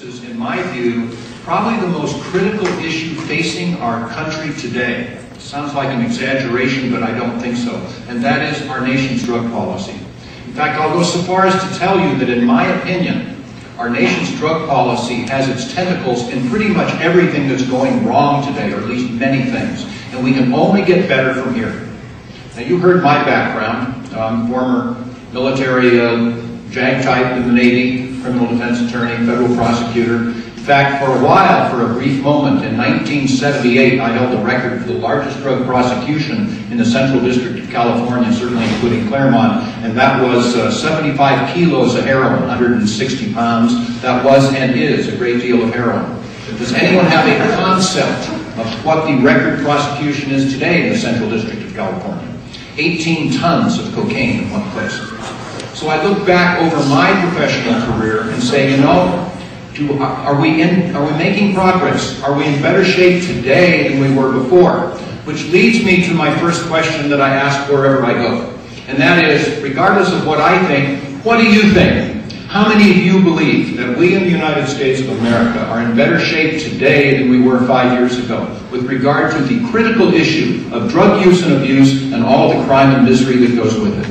is, in my view, probably the most critical issue facing our country today. Sounds like an exaggeration, but I don't think so. And that is our nation's drug policy. In fact, I'll go so far as to tell you that, in my opinion, our nation's drug policy has its tentacles in pretty much everything that's going wrong today, or at least many things. And we can only get better from here. Now, you heard my background. I'm former military JAG type in the Navy, criminal defense attorney, federal prosecutor. In fact, for a while, for a brief moment, in 1978, I held the record for the largest drug prosecution in the Central District of California, certainly including Claremont, and that was 75 kilos of heroin, 160 pounds. That was and is a great deal of heroin. Does anyone have a concept of what the record prosecution is today in the Central District of California? 18 tons of cocaine in one place. So I look back over my professional career and say, you know, are we making progress? Are we in better shape today than we were before? Which leads me to my first question that I ask wherever I go. And that is, regardless of what I think, what do you think? How many of you believe that we in the United States of America are in better shape today than we were 5 years ago with regard to the critical issue of drug use and abuse and all the crime and misery that goes with it?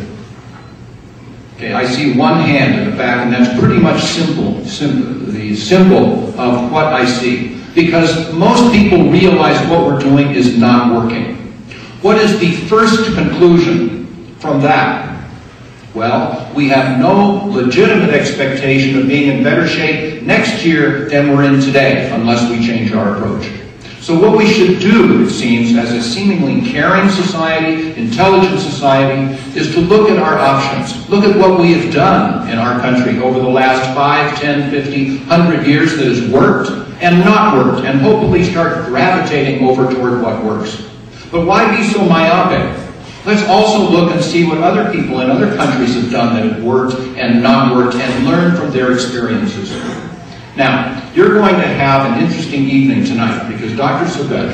Okay, I see one hand in the back, and that's pretty much the symbol of what I see. Because most people realize what we're doing is not working. What is the first conclusion from that? Well, we have no legitimate expectation of being in better shape next year than we're in today, unless we change our approach. So what we should do, it seems, as a seemingly caring society, intelligent society, is to look at our options. Look at what we have done in our country over the last 5, 10, 50, 100 years that has worked and not worked, and hopefully start gravitating over toward what works. But why be so myopic? Let's also look and see what other people in other countries have done that have worked and not worked, and learn from their experiences. Now, you're going to have an interesting evening tonight, because Dr. Sabet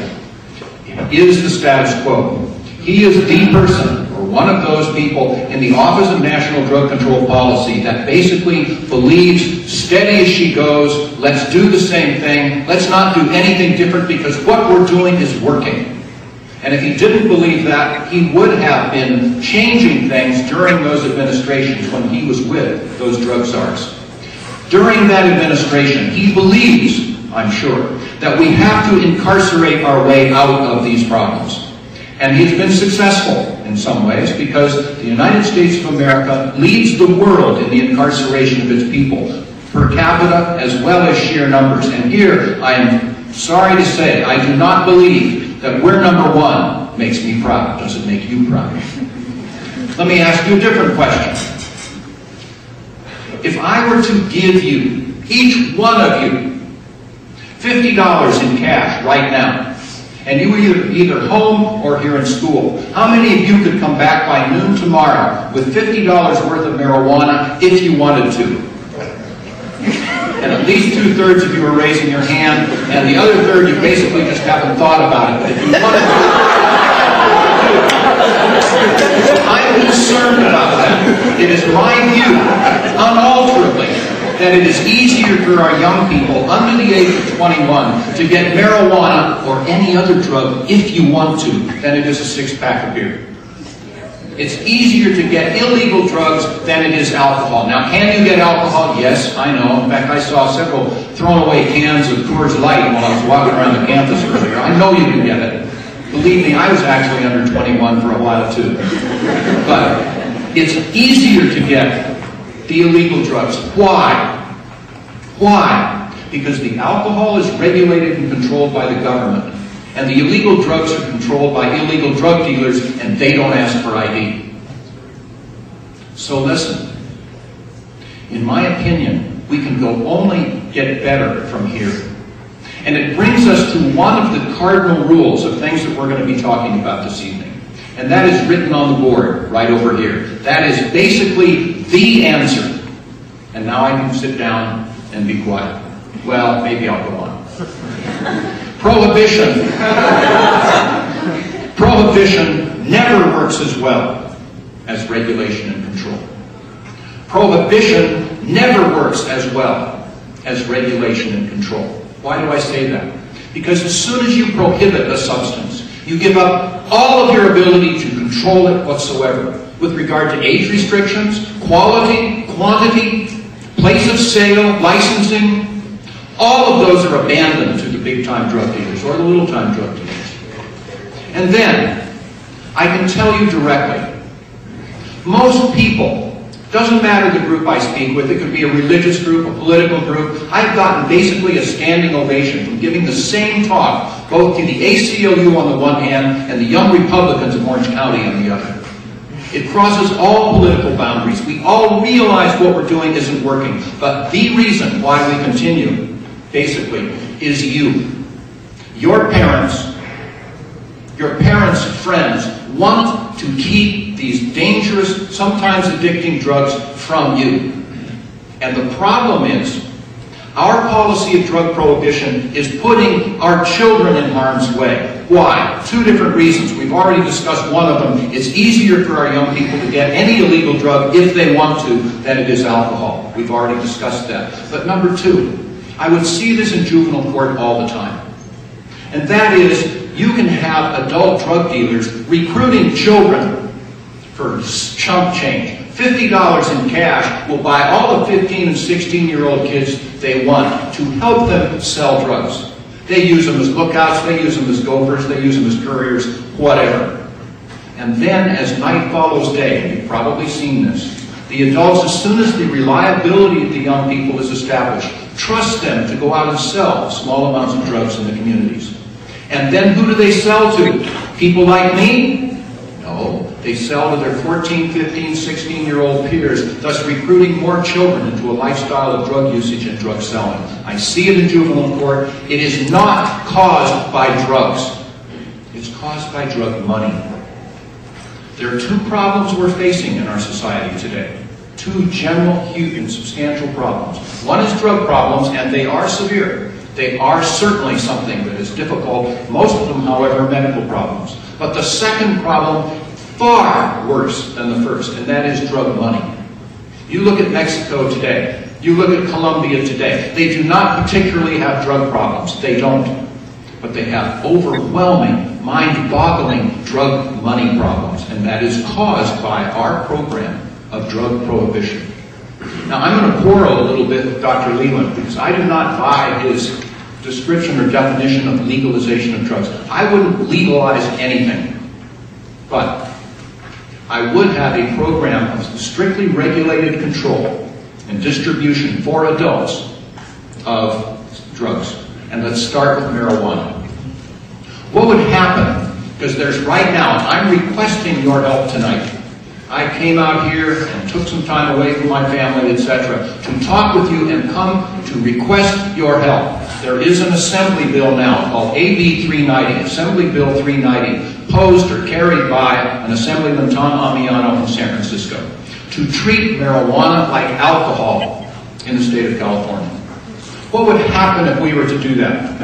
is the status quo. He is the person, or one of those people, in the Office of National Drug Control Policy that basically believes, steady as she goes, let's do the same thing, let's not do anything different because what we're doing is working. And if he didn't believe that, he would have been changing things during those administrations when he was with those drug czars. During that administration, he believes, I'm sure, that we have to incarcerate our way out of these problems. And he's been successful in some ways, because the United States of America leads the world in the incarceration of its people, per capita as well as sheer numbers. And here, I am sorry to say, I do not believe that we're number one. Makes me proud. Does it make you proud? Let me ask you a different question. If I were to give you, each one of you, $50 in cash right now, and you were either home or here in school, how many of you could come back by noon tomorrow with $50 worth of marijuana if you wanted to? And at least 2/3 of you are raising your hand, and the other third, you basically just haven't thought about it. But if you wanted to, I'm concerned about that. It is my view, unalterably, that it is easier for our young people under the age of 21 to get marijuana or any other drug, if you want to, than it is a six-pack of beer. It's easier to get illegal drugs than it is alcohol. Now, can you get alcohol? Yes, I know. In fact, I saw several thrown away cans of Coors Light while I was walking around the campus earlier. I know you can get it. Believe me, I was actually under 21 for a while too. But it's easier to get the illegal drugs. Why? Why? Because the alcohol is regulated and controlled by the government. And the illegal drugs are controlled by illegal drug dealers, and they don't ask for ID. So listen, in my opinion, we can only get better from here. And it brings us to one of the cardinal rules of things that we're going to be talking about this evening. And that is written on the board right over here. That is basically the answer. And now I can sit down and be quiet. Well, maybe I'll go on. Prohibition. Prohibition never works as well as regulation and control. Prohibition never works as well as regulation and control. Why do I say that? Because as soon as you prohibit a substance, you give up all of your ability to control it whatsoever with regard to age restrictions, quality, quantity, place of sale, licensing. All of those are abandoned to the big-time drug dealers or the little-time drug dealers. And then, I can tell you directly, most people, doesn't matter the group I speak with, it could be a religious group, a political group, I've gotten basically a standing ovation from giving the same talk, both to the ACLU on the one hand and the Young Republicans of Orange County on the other. It crosses all political boundaries. We all realize what we're doing isn't working, but the reason why we continue, basically, is you. Your parents' friends want to keep these dangerous, sometimes addicting drugs from you. And the problem is, our policy of drug prohibition is putting our children in harm's way. Why? Two different reasons. We've already discussed one of them. It's easier for our young people to get any illegal drug if they want to than it is alcohol. We've already discussed that. But number two, I would see this in juvenile court all the time. And that is, you can have adult drug dealers recruiting children for chump change. $50 in cash will buy all the 15 and 16-year-old kids they want to help them sell drugs. They use them as lookouts, they use them as gophers, they use them as couriers, whatever. And then, as night follows day, and you've probably seen this, the adults, as soon as the reliability of the young people is established, trust them to go out and sell small amounts of drugs in the communities. And then who do they sell to? People like me? No. They sell to their 14, 15, 16-year-old peers, thus recruiting more children into a lifestyle of drug usage and drug selling. I see it in juvenile court. It is not caused by drugs. It's caused by drug money. There are two problems we're facing in our society today. Two general, huge, and substantial problems. One is drug problems, and they are severe. They are certainly something that is difficult. Most of them, however, are medical problems. But the second problem, far worse than the first, and that is drug money. You look at Mexico today. You look at Colombia today. They do not particularly have drug problems. They don't. But they have overwhelming, mind-boggling drug money problems, and that is caused by our program of drug prohibition. Now, I'm going to quarrel a little bit with Dr. Leland because I do not buy his description or definition of legalization of drugs. I wouldn't legalize anything, but I would have a program of strictly regulated control and distribution for adults of drugs. And let's start with marijuana. What would happen, because there's right now, I'm requesting your help tonight. I came out here and took some time away from my family, etc., to talk with you and come to request your help. There is an assembly bill now called AB 390, Assembly Bill 390, posed or carried by an Assemblyman Tom Amiano in San Francisco, to treat marijuana like alcohol in the state of California. What would happen if we were to do that?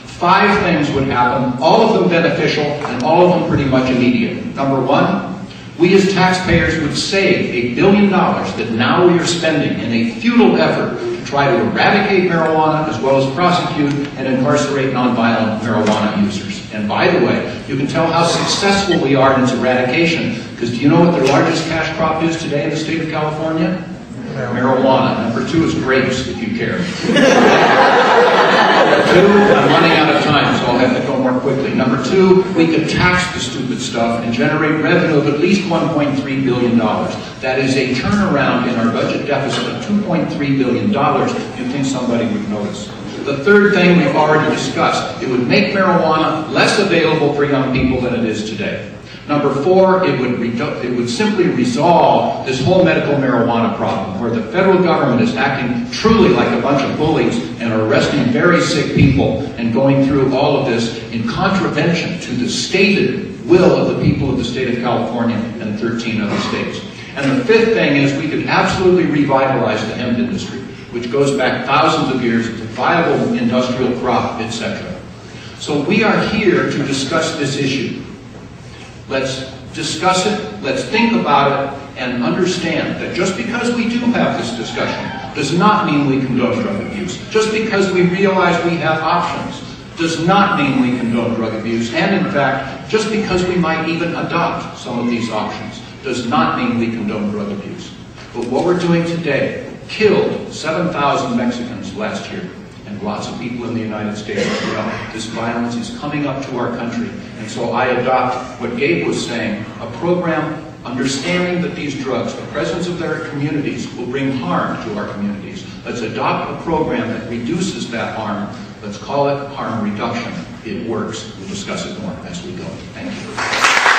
5 things would happen, all of them beneficial and all of them pretty much immediate. Number one, we as taxpayers would save $1 billion that now we are spending in a futile effort to try to eradicate marijuana as well as prosecute and incarcerate nonviolent marijuana users. And by the way, you can tell how successful we are in its eradication because do you know what the largest cash crop is today in the state of California? Marijuana. Number 2 is grapes, if you care. Number 2, I'm running out of time, so I'll have to go more quickly. Number 2, we could tax the stupid stuff and generate revenue of at least $1.3 billion. That is a turnaround in our budget deficit of $2.3 billion. You'd think somebody would notice. The third thing we've already discussed, it would make marijuana less available for young people than it is today. Number 4, it would simply resolve this whole medical marijuana problem where the federal government is acting truly like a bunch of bullies and are arresting very sick people and going through all of this in contravention to the stated will of the people of the state of California and 13 other states. And the 5th thing is we could absolutely revitalize the hemp industry, which goes back thousands of years. It's a viable industrial crop, etc. So we are here to discuss this issue. Let's discuss it, let's think about it, and understand that just because we do have this discussion does not mean we condone drug abuse. Just because we realize we have options does not mean we condone drug abuse. And in fact, just because we might even adopt some of these options does not mean we condone drug abuse. But what we're doing today killed 7,000 Mexicans last year, and lots of people in the United States as well. This violence is coming up to our country. And so I adopt what Gabe was saying, a program understanding that these drugs, the presence of their communities, will bring harm to our communities. Let's adopt a program that reduces that harm. Let's call it harm reduction. It works. We'll discuss it more as we go. Thank you.